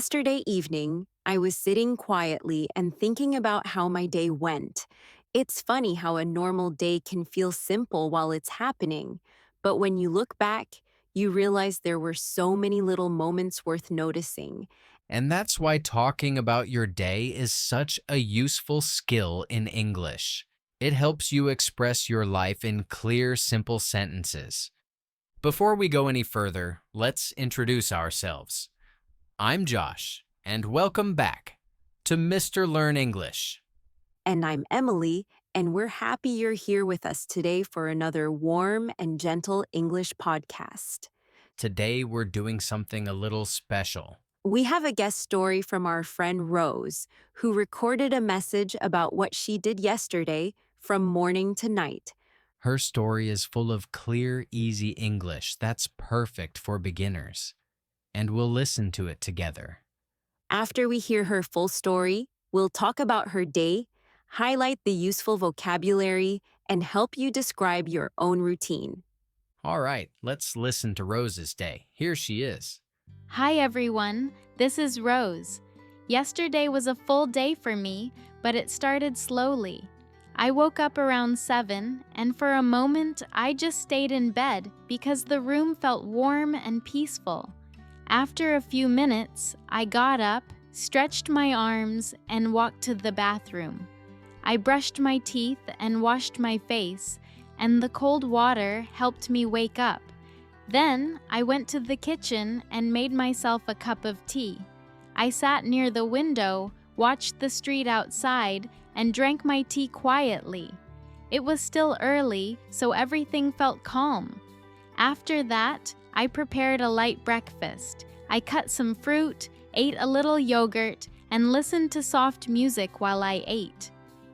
Yesterday evening, I was sitting quietly and thinking about how my day went. It's funny how a normal day can feel simple while it's happening, but when you look back, you realize there were so many little moments worth noticing. And that's why talking about your day is such a useful skill in English. It helps you express your life in clear, simple sentences. Before we go any further, let's introduce ourselves. I'm Josh, and welcome back to Mr. Learn English. And I'm Emily, and we're happy you're here with us today for another warm and gentle English podcast. Today we're doing something a little special. We have a guest story from our friend Rose, who recorded a message about what she did yesterday from morning to night. Her story is full of clear, easy English that's perfect for beginners. And we'll listen to it together. After we hear her full story, we'll talk about her day, highlight the useful vocabulary, and help you describe your own routine. All right, let's listen to Rose's day. Here she is. Hi everyone, this is Rose. Yesterday was a full day for me, but it started slowly. I woke up around 7, and for a moment I just stayed in bed because the room felt warm and peaceful. After a few minutes, I got up, stretched my arms, and walked to the bathroom. I brushed my teeth and washed my face, and the cold water helped me wake up. Then I went to the kitchen and made myself a cup of tea. I sat near the window, watched the street outside, and drank my tea quietly. It was still early, so everything felt calm. After that, I prepared a light breakfast. I cut some fruit, ate a little yogurt, and listened to soft music while I ate.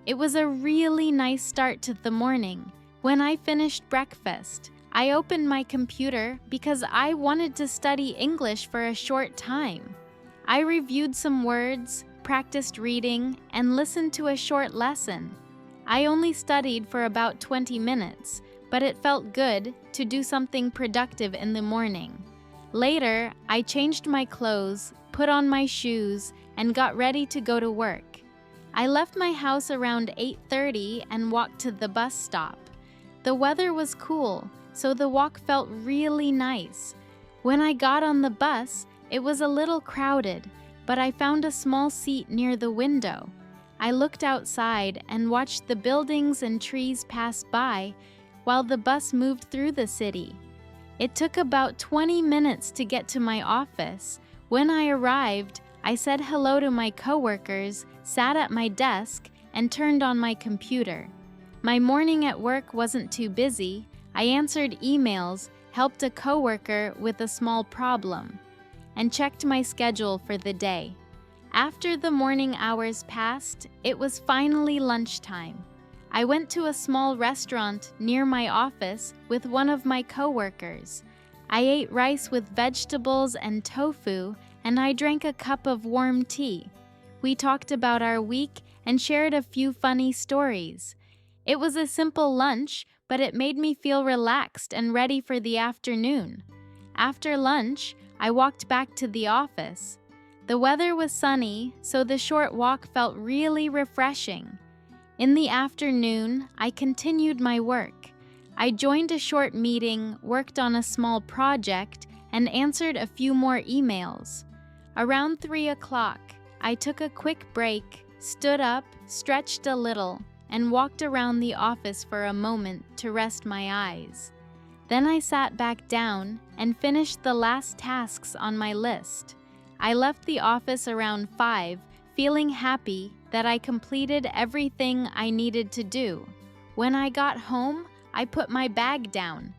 It was a really nice start to the morning. When I finished breakfast, I opened my computer because I wanted to study English for a short time. I reviewed some words, practiced reading, and listened to a short lesson. I only studied for about 20 minutes, but it felt good to do something productive in the morning. Later, I changed my clothes, put on my shoes, and got ready to go to work. I left my house around 8:30 and walked to the bus stop. The weather was cool, so the walk felt really nice. When I got on the bus, it was a little crowded, but I found a small seat near the window. I looked outside and watched the buildings and trees pass by while the bus moved through the city. It took about 20 minutes to get to my office. When I arrived, I said hello to my coworkers, sat at my desk, and turned on my computer. My morning at work wasn't too busy. I answered emails, helped a coworker with a small problem, and checked my schedule for the day. After the morning hours passed, it was finally lunchtime. I went to a small restaurant near my office with one of my coworkers. I ate rice with vegetables and tofu, and I drank a cup of warm tea. We talked about our week and shared a few funny stories. It was a simple lunch, but it made me feel relaxed and ready for the afternoon. After lunch, I walked back to the office. The weather was sunny, so the short walk felt really refreshing. In the afternoon, I continued my work. I joined a short meeting, worked on a small project, and answered a few more emails. Around 3 o'clock, I took a quick break, stood up, stretched a little, and walked around the office for a moment to rest my eyes. Then I sat back down and finished the last tasks on my list. I left the office around 5, feeling happy that I completed everything I needed to do. When I got home, I put my bag down,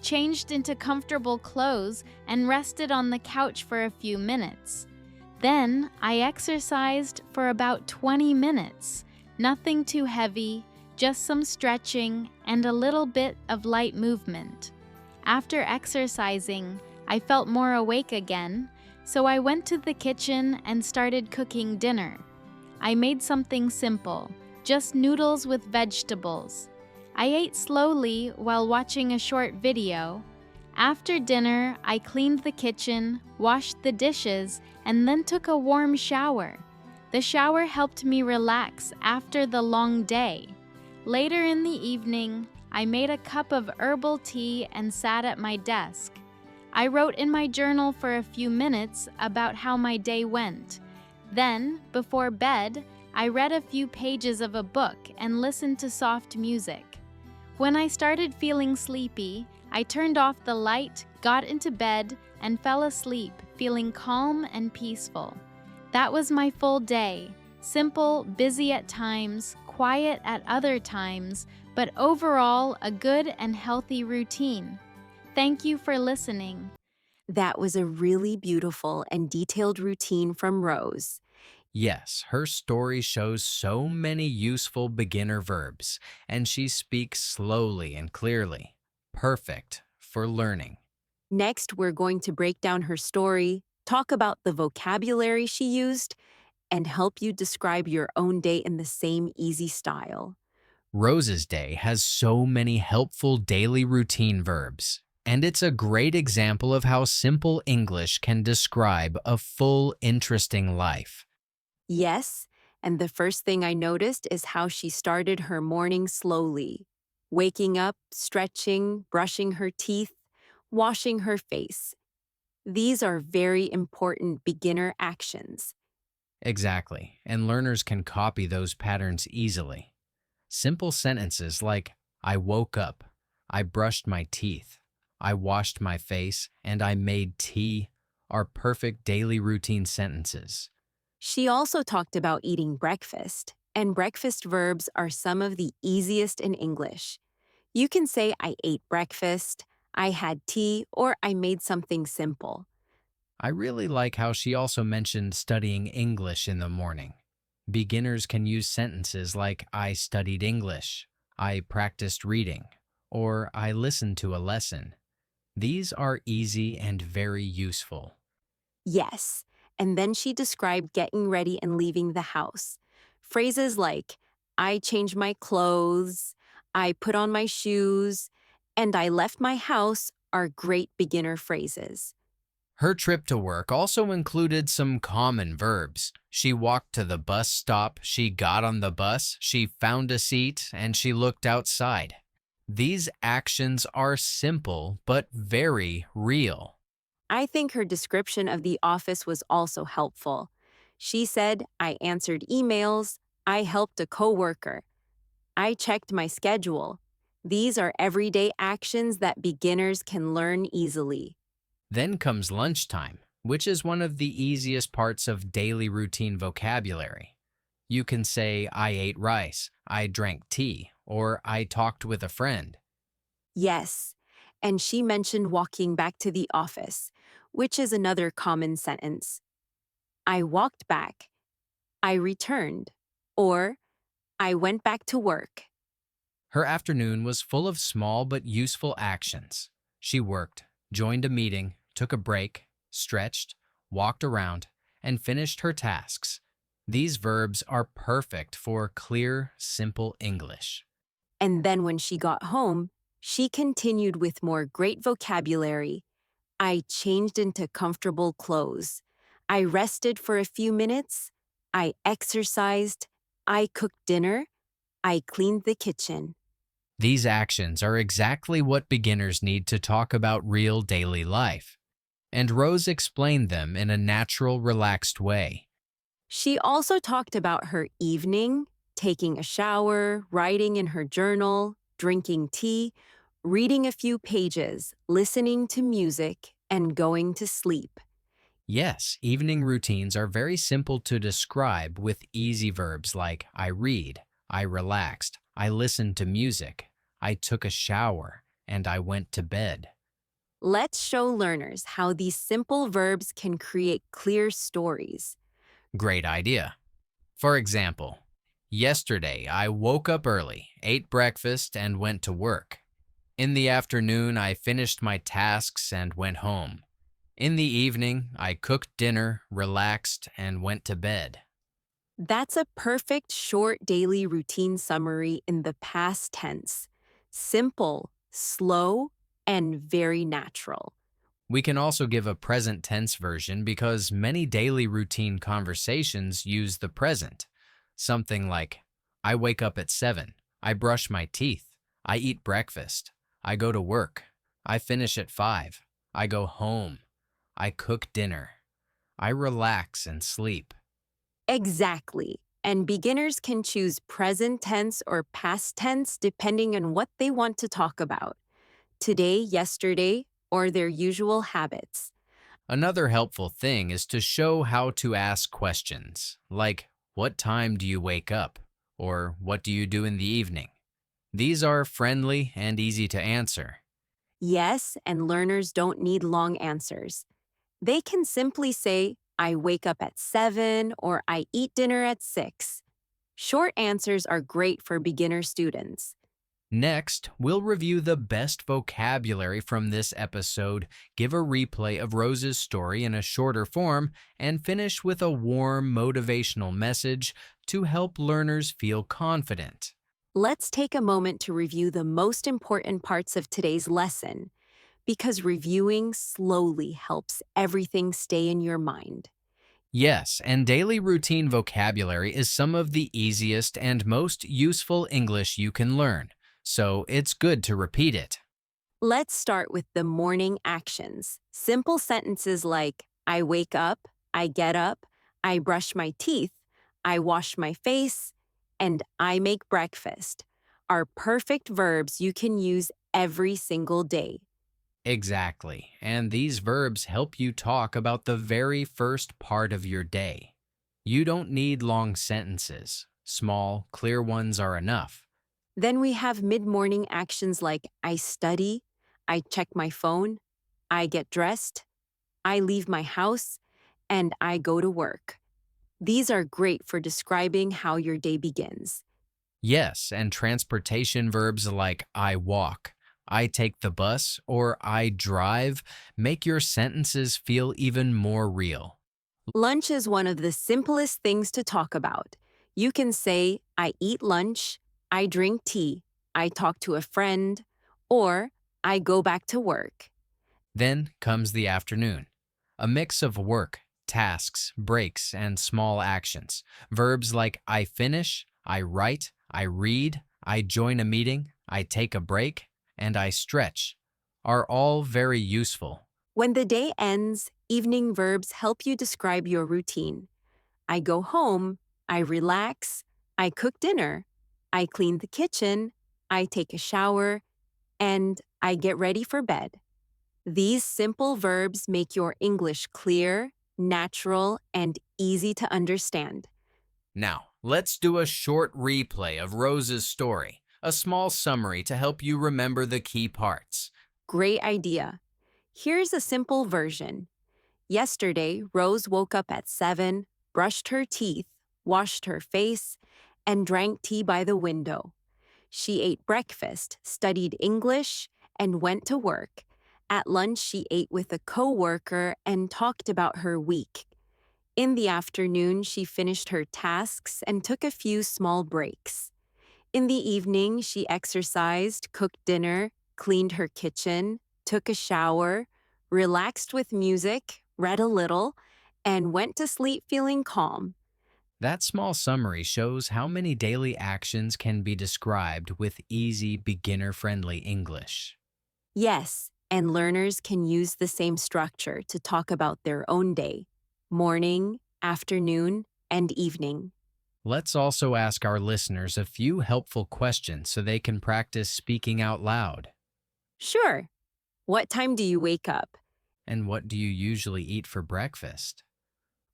changed into comfortable clothes, and rested on the couch for a few minutes. Then I exercised for about 20 minutes. Nothing too heavy, just some stretching and a little bit of light movement. After exercising, I felt more awake again, so I went to the kitchen and started cooking dinner. I made something simple, just noodles with vegetables. I ate slowly while watching a short video. After dinner, I cleaned the kitchen, washed the dishes, and then took a warm shower. The shower helped me relax after the long day. Later in the evening, I made a cup of herbal tea and sat at my desk. I wrote in my journal for a few minutes about how my day went. Then, before bed, I read a few pages of a book and listened to soft music. When I started feeling sleepy, I turned off the light, got into bed, and fell asleep, feeling calm and peaceful. That was my full day. Simple, busy at times, quiet at other times, but overall a good and healthy routine. Thank you for listening. That was a really beautiful and detailed routine from Rose. Yes, her story shows so many useful beginner verbs, and she speaks slowly and clearly. Perfect for learning. Next, we're going to break down her story, talk about the vocabulary she used, and help you describe your own day in the same easy style. Rose's Day has so many helpful daily routine verbs, and it's a great example of how simple English can describe a full, interesting life. Yes, and the first thing I noticed is how she started her morning slowly, waking up, stretching, brushing her teeth, washing her face. These are very important beginner actions. Exactly, and learners can copy those patterns easily. Simple sentences like, I woke up, I brushed my teeth, I washed my face, and I made tea are perfect daily routine sentences. She also talked about eating breakfast, and breakfast verbs are some of the easiest in English. You can say, I ate breakfast, I had tea, or I made something simple. I really like how she also mentioned studying English in the morning. Beginners can use sentences like, I studied English, I practiced reading, or I listened to a lesson. These are easy and very useful. Yes, and then she described getting ready and leaving the house. Phrases like, I changed my clothes, I put on my shoes, and I left my house are great beginner phrases. Her trip to work also included some common verbs. She walked to the bus stop, she got on the bus, she found a seat, and she looked outside. These actions are simple but very real. I think her description of the office was also helpful. She said, I answered emails, I helped a coworker, I checked my schedule. These are everyday actions that beginners can learn easily. Then comes lunchtime, which is one of the easiest parts of daily routine vocabulary. You can say, I ate rice, I drank tea, or I talked with a friend. Yes, and she mentioned walking back to the office, which is another common sentence. I walked back, I returned, or I went back to work. Her afternoon was full of small but useful actions. She worked, joined a meeting, took a break, stretched, walked around, and finished her tasks. These verbs are perfect for clear, simple English. And then when she got home, she continued with more great vocabulary. I changed into comfortable clothes. I rested for a few minutes. I exercised. I cooked dinner. I cleaned the kitchen. These actions are exactly what beginners need to talk about real daily life. And Rose explained them in a natural, relaxed way. She also talked about her evening, taking a shower, writing in her journal, drinking tea, reading a few pages, listening to music, and going to sleep. Yes, evening routines are very simple to describe with easy verbs like I read, I relaxed, I listened to music, I took a shower, and I went to bed. Let's show learners how these simple verbs can create clear stories. Great idea. For example, yesterday I woke up early, ate breakfast, and went to work. In the afternoon, I finished my tasks and went home. In the evening, I cooked dinner, relaxed, and went to bed. That's a perfect short daily routine summary in the past tense. Simple, slow, and very natural. We can also give a present tense version because many daily routine conversations use the present. Something like, I wake up at 7, I brush my teeth, I eat breakfast, I go to work, I finish at 5, I go home, I cook dinner, I relax and sleep. Exactly. And beginners can choose present tense or past tense depending on what they want to talk about today, yesterday, or their usual habits. Another helpful thing is to show how to ask questions, like, what time do you wake up? Or what do you do in the evening? These are friendly and easy to answer. Yes, and learners don't need long answers. They can simply say, I wake up at 7 or I eat dinner at 6. Short answers are great for beginner students. Next, we'll review the best vocabulary from this episode, give a replay of Rose's story in a shorter form, and finish with a warm, motivational message to help learners feel confident. Let's take a moment to review the most important parts of today's lesson, because reviewing slowly helps everything stay in your mind. Yes, and daily routine vocabulary is some of the easiest and most useful English you can learn, so it's good to repeat it. Let's start with the morning actions. Simple sentences like, I wake up, I get up, I brush my teeth, I wash my face, and I make breakfast are perfect verbs you can use every single day. Exactly, and these verbs help you talk about the very first part of your day. You don't need long sentences. Small, clear ones are enough. Then we have mid-morning actions like I study, I check my phone, I get dressed, I leave my house, and I go to work. These are great for describing how your day begins. Yes, and transportation verbs like I walk, I take the bus, or I drive make your sentences feel even more real. Lunch is one of the simplest things to talk about. You can say, I eat lunch, I drink tea, I talk to a friend, or I go back to work. Then comes the afternoon, a mix of work, tasks, breaks, and small actions. Verbs like I finish, I write, I read, I join a meeting, I take a break, and I stretch are all very useful. When the day ends, evening verbs help you describe your routine. I go home, I relax, I cook dinner, I clean the kitchen, I take a shower, and I get ready for bed. These simple verbs make your English clear, natural, and easy to understand. Now, let's do a short replay of Rose's story, a small summary to help you remember the key parts. Great idea. Here's a simple version. Yesterday, Rose woke up at 7, brushed her teeth, washed her face, and drank tea by the window. She ate breakfast, studied English, and went to work. At lunch, she ate with a coworker and talked about her week. In the afternoon, she finished her tasks and took a few small breaks. In the evening, she exercised, cooked dinner, cleaned her kitchen, took a shower, relaxed with music, read a little, and went to sleep feeling calm. That small summary shows how many daily actions can be described with easy, beginner-friendly English. Yes, and learners can use the same structure to talk about their own day, morning, afternoon, and evening. Let's also ask our listeners a few helpful questions so they can practice speaking out loud. Sure. What time do you wake up? And what do you usually eat for breakfast?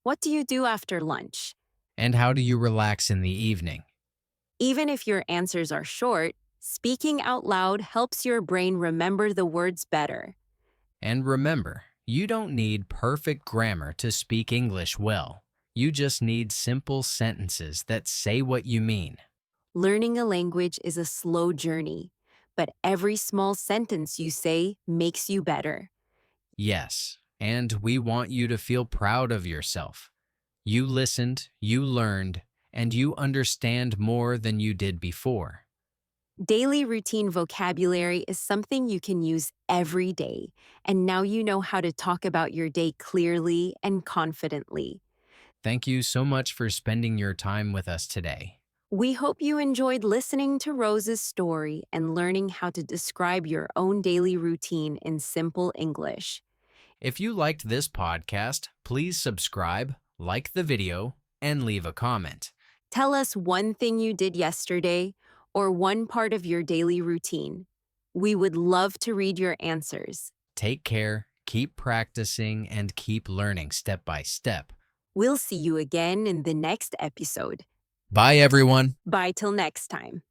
What do you do after lunch? And how do you relax in the evening? Even if your answers are short, speaking out loud helps your brain remember the words better. And remember, you don't need perfect grammar to speak English well. You just need simple sentences that say what you mean. Learning a language is a slow journey, but every small sentence you say makes you better. Yes, and we want you to feel proud of yourself. You listened, you learned, and you understand more than you did before. Daily routine vocabulary is something you can use every day, and now you know how to talk about your day clearly and confidently. Thank you so much for spending your time with us today. We hope you enjoyed listening to Rose's story and learning how to describe your own daily routine in simple English. If you liked this podcast, please subscribe, like the video, and leave a comment. Tell us one thing you did yesterday or one part of your daily routine. We would love to read your answers. Take care, keep practicing, and keep learning step by step. We'll see you again in the next episode. Bye, everyone. Bye till next time.